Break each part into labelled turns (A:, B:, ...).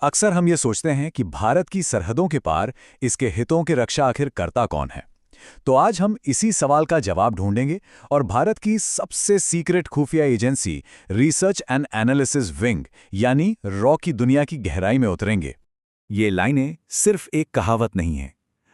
A: अक्सर हम ये सोचते हैं कि भारत की सरहदों के पार इसके हितों की रक्षा आखिर करता कौन है। तो आज हम इसी सवाल का जवाब ढूंढेंगे और भारत की सबसे सीक्रेट खुफिया agency research and analysis wing यानी रॉ की दुनिया की गहराई में उतरेंगे। ये लाइनें सिर्फ एक कहावत नहीं है,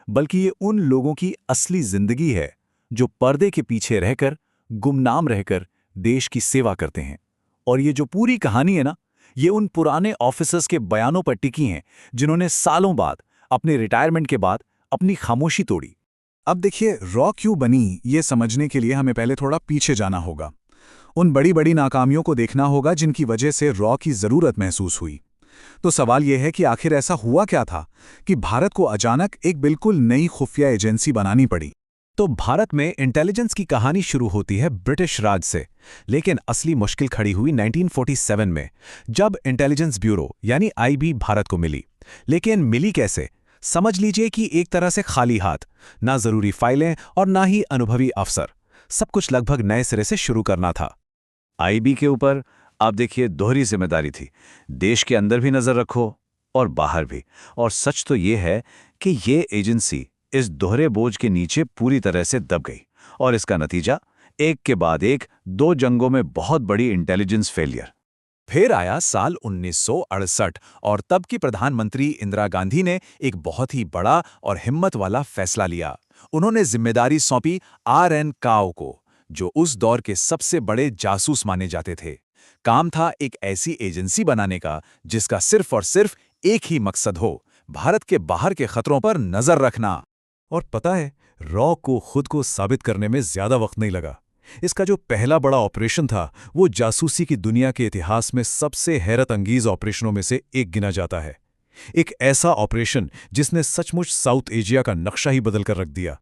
A: बल्कि ये उन लोगों की असली जिंदगी है जो पर्दे के पीछे रहकर, गुमनाम रहकर देश की सेवा करते हैं। और ये जो पूरी कहानी है ना, ये उन पुराने ऑफिसर्स के बयानों पर टिकी हैं जिन्होंने सालों बाद, अपने रिटायरमेंट के बाद, अपनी खामोशी तोड़ी। अब देखिए, रॉ क्यों बनी, ये समझने के लिए हमें पहले थोड़ा पीछे जाना होगा। उन बड़ी बड़ी नाकामियों को देखना होगा जिनकी वजह से रॉ की जरूरत महसूस हुई। तो सवाल यह है कि आखिर ऐसा हुआ क्या था कि भारत को अचानक एक बिल्कुल नई खुफिया एजेंसी बनानी पड़ी। तो भारत में इंटेलिजेंस की कहानी शुरू होती है ब्रिटिश राज से, लेकिन असली मुश्किल खड़ी हुई 1947 में, जब इंटेलिजेंस ब्यूरो यानी आईबी भारत को मिली। लेकिन मिली कैसे? समझ लीजिए कि एक तरह से खाली हाथ, ना जरूरी फाइलें और ना ही अनुभवी अफसर। सब कुछ लगभग नए सिरे से शुरू करना था। आईबी के ऊपर आप देखिए दोहरी जिम्मेदारी थी। देश के अंदर भी नजर रखो और बाहर भी। और सच तो ये है कि ये एजेंसी इस दोहरे बोझ के नीचे पूरी तरह से दब गई। और इसका नतीजा एक के बाद एक 2 जंगों में बहुत बड़ी इंटेलिजेंस फेलियर। फिर आया साल 1968 और तब की प्रधानमंत्री इंदिरा गांधी ने एक बहुत ही बड़ा और हिम्मत वाला फैसला लिया। उन्होंने जिम्मेदारी सौंपी आर.एन. काओ को, जो उस दौर के सबसे बड़े जासूस माने जाते थे। काम था एक ऐसी एजेंसी बनाने का जिसका सिर्फ और सिर्फ एक ही मकसद हो, भारत के बाहर के खतरों पर नजर रखना। और पता है, रॉ को खुद को साबित करने में ज्यादा वक्त नहीं लगा। इसका जो पहला बड़ा ऑपरेशन था, वो जासूसी की दुनिया के इतिहास में सबसे हैरत अंगेज ऑपरेशनों में से एक गिना जाता है। एक ऐसा ऑपरेशन जिसने सचमुच साउथ एशिया का नक्शा ही बदल कर रख दिया।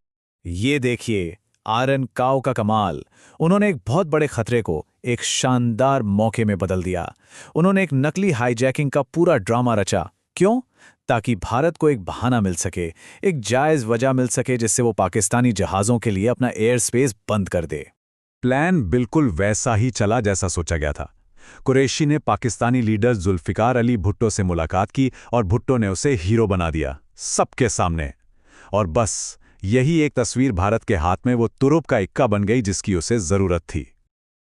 A: ये देखिए आर.एन. काओ का कमाल। उन्होंने एक बहुत बड़े खतरे को एक शानदार मौके में बदल दिया। उन्होंने एक नकली हाईजैकिंग का पूरा ड्रामा रचा। क्यों? ताकि भारत को एक बहाना मिल सके, एक जायज वजह मिल सके जिससे वो पाकिस्तानी जहाज़ों के लिए अपना एयर स्पेस बंद कर दे। प्लान बिल्कुल वैसा ही चला जैसा सोचा गया था। कुरैशी ने पाकिस्तानी लीडर जुल्फिकार अली भुट्टो से मुलाकात की और भुट्टो ने उसे हीरो बना दिया, सबके सामने। और बस यही एक तस्वीर भारत के हाथ में वो तुरुप का इक्का बन गई जिसकी उसे जरूरत थी।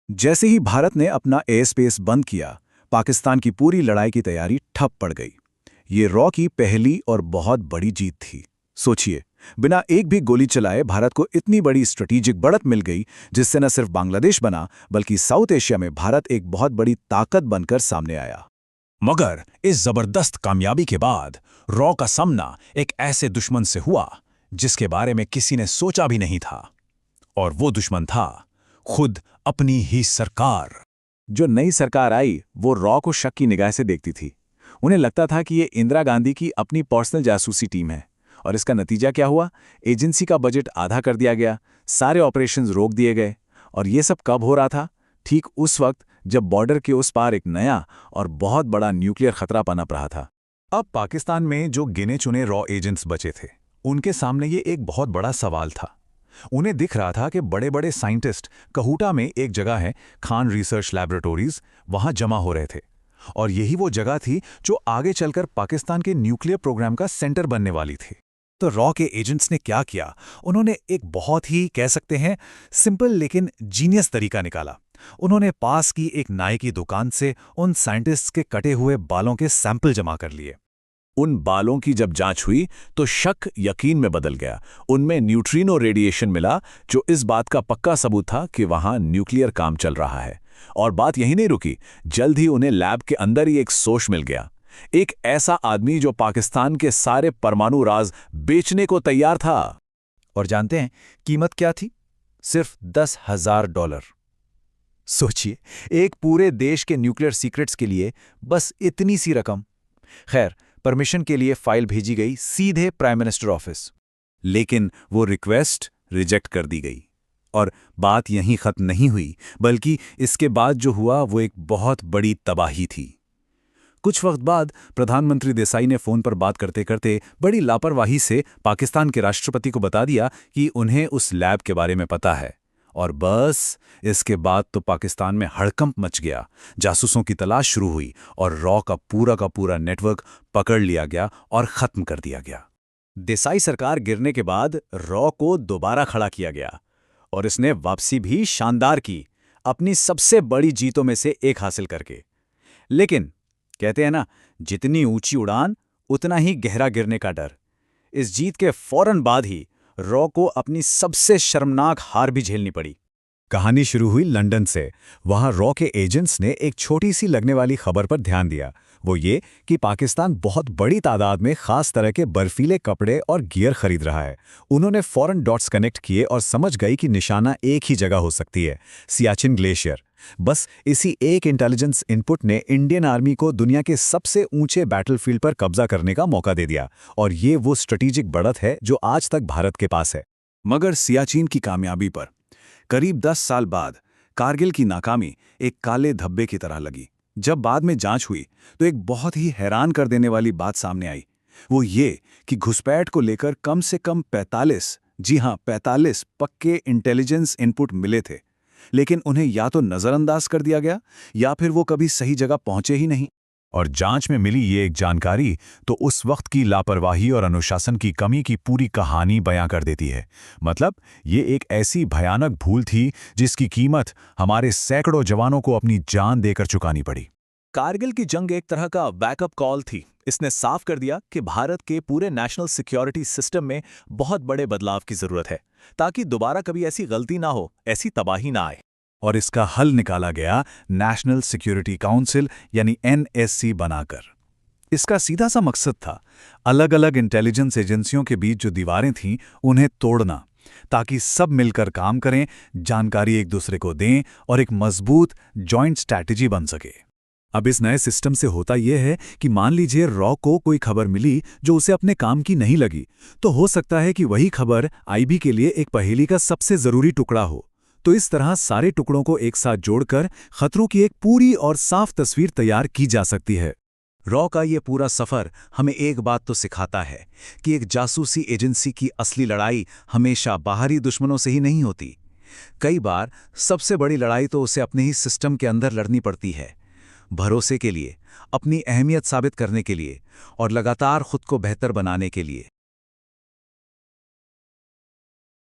A: जैसे ही भारत ने अपना एयर स्पेस बंद किया, पाकिस्तान की पूरी लड़ाई की तैयारी ठप पड़ गई। ये रॉ की पहली और बहुत बड़ी जीत थी। सोचिए, बिना एक भी गोली चलाए भारत को इतनी बड़ी स्ट्रेटेजिक बढ़त मिल गई, जिससे न सिर्फ बांग्लादेश बना बल्कि साउथ एशिया में भारत एक बहुत बड़ी ताकत बनकर सामने आया। मगर इस जबरदस्त कामयाबी के बाद रॉ का सामना एक ऐसे दुश्मन से हुआ जिसके बारे में किसी ने सोचा भी नहीं था। और वो दुश्मन था खुद अपनी ही सरकार। जो नई सरकार आई वो रॉ को शक की निगाह से देखती थी। उन्हें लगता था कि ये इंदिरा गांधी की अपनी पर्सनल जासूसी टीम है। और इसका नतीजा क्या हुआ? एजेंसी का बजट आधा कर दिया गया, सारे ऑपरेशंस रोक दिए गए। और ये सब कब हो रहा था? ठीक उस वक्त जब बॉर्डर के उस पार एक नया और बहुत बड़ा न्यूक्लियर खतरा पनप रहा था। अब पाकिस्तान में जो गिने चुने रॉ एजेंट्स बचे थे, उनके सामने ये एक बहुत बड़ा सवाल था। उन्हें दिख रहा था कि बड़े बड़े साइंटिस्ट कहूटा में एक जगह है, खान रिसर्च लैबोरेटरीज, वहां जमा हो रहे थे। और यही वो जगह थी जो आगे चलकर पाकिस्तान के न्यूक्लियर प्रोग्राम का सेंटर बनने वाली थी। तो रॉ के एजेंट्स ने क्या किया? उन्होंने एक बहुत ही, कह सकते हैं, सिंपल लेकिन जीनियस तरीका निकाला। उन्होंने पास की एक नाई की दुकान से उन साइंटिस्ट्स के कटे हुए बालों के सैंपल जमा कर लिए। उन बालों की जब जांच हुई तो शक यकीन में बदल गया। उनमें न्यूट्रिनो रेडिएशन मिला, जो इस बात का पक्का सबूत था कि वहां न्यूक्लियर काम चल रहा है। और बात यहीं नहीं रुकी, जल्द ही उन्हें लैब के अंदर ही एक सोर्स मिल गया, एक ऐसा आदमी जो पाकिस्तान के सारे परमाणु राज बेचने को तैयार था। और जानते हैं कीमत क्या थी? सिर्फ $10,000। सोचिए, एक पूरे देश के न्यूक्लियर सीक्रेट्स के लिए बस इतनी सी रकम। खैर, परमिशन के लिए फाइल भेजी गई सीधे प्राइम मिनिस्टर ऑफिस, लेकिन वो रिक्वेस्ट रिजेक्ट कर दी गई। और बात यहीं खत्म नहीं हुई, बल्कि इसके बाद जो हुआ वो एक बहुत बड़ी तबाही थी। कुछ वक्त बाद प्रधानमंत्री देसाई ने फोन पर बात करते करते बड़ी लापरवाही से पाकिस्तान के राष्ट्रपति को बता दिया कि उन्हें उस लैब के बारे में पता है और बस इसके बाद तो पाकिस्तान में हड़कंप मच गया। जासूसों की तलाश शुरू हुई और रॉ का पूरा नेटवर्क पकड़ लिया गया और ख़त्म कर दिया गया। देसाई सरकार गिरने के बाद रॉ को दोबारा खड़ा किया गया और इसने वापसी भी शानदार की, अपनी सबसे बड़ी जीतों में से एक हासिल करके। लेकिन कहते हैं ना, जितनी ऊंची उड़ान उतना ही गहरा गिरने का डर। इस जीत के फौरन बाद ही रॉ को अपनी सबसे शर्मनाक हार भी झेलनी पड़ी। कहानी शुरू हुई लंदन से। वहां रॉ के एजेंट्स ने एक छोटी सी लगने वाली खबर पर ध्यान दिया। वो ये कि पाकिस्तान बहुत बड़ी तादाद में खास तरह के बर्फीले कपड़े और गियर खरीद रहा है। उन्होंने फौरन डॉट्स कनेक्ट किए और समझ गई कि निशाना एक ही जगह हो सकती है, सियाचिन ग्लेशियर। बस इसी एक इंटेलिजेंस इनपुट ने इंडियन आर्मी को दुनिया के सबसे ऊंचे बैटलफील्ड पर कब्जा करने का मौका दे दिया, और ये वो स्ट्रेटेजिक बढ़त है जो आज तक भारत के पास है। मगर सियाचिन की कामयाबी पर करीब 10 साल बाद कारगिल की नाकामी एक काले धब्बे की तरह लगी। जब बाद में जांच हुई तो एक बहुत ही हैरान कर देने वाली बात सामने आई। वो ये कि घुसपैठ को लेकर कम से कम 45, जी हां 45 पक्के इंटेलिजेंस इनपुट मिले थे, लेकिन उन्हें या तो नज़रअंदाज कर दिया गया या फिर वो कभी सही जगह पहुंचे ही नहीं। और जांच में मिली ये एक जानकारी तो उस वक्त की लापरवाही और अनुशासन की कमी की पूरी कहानी बयां कर देती है। मतलब ये एक ऐसी भयानक भूल थी जिसकी कीमत हमारे सैकड़ों जवानों को अपनी जान देकर चुकानी पड़ी। कारगिल की जंग एक तरह का बैकअप कॉल थी। इसने साफ कर दिया कि भारत के पूरे नेशनल सिक्योरिटी सिस्टम में बहुत बड़े बदलाव की जरूरत है, ताकि दोबारा कभी ऐसी गलती ना हो, ऐसी तबाही ना आए। और इसका हल निकाला गया नेशनल सिक्योरिटी काउंसिल यानी NSC बनाकर। इसका सीधा सा मकसद था अलग अलग इंटेलिजेंस एजेंसियों के बीच जो दीवारें थीं उन्हें तोड़ना, ताकि सब मिलकर काम करें, जानकारी एक दूसरे को दें और एक मजबूत जॉइंट स्ट्रैटेजी बन सके। अब इस नए सिस्टम से होता यह है कि मान लीजिए रॉ को कोई खबर मिली जो उसे अपने काम की नहीं लगी, तो हो सकता है कि वही खबर IB के लिए एक पहेली का सबसे जरूरी टुकड़ा हो। तो इस तरह सारे टुकड़ों को एक साथ जोड़कर खतरों की एक पूरी और साफ तस्वीर तैयार की जा सकती है। रॉ का ये पूरा सफर हमें एक बात तो सिखाता है कि एक जासूसी एजेंसी की असली लड़ाई हमेशा बाहरी दुश्मनों से ही नहीं होती। कई बार सबसे बड़ी लड़ाई तो उसे अपने ही सिस्टम के अंदर लड़नी पड़ती है, भरोसे के लिए, अपनी अहमियत साबित करने के लिए और लगातार खुद को बेहतर बनाने के लिए।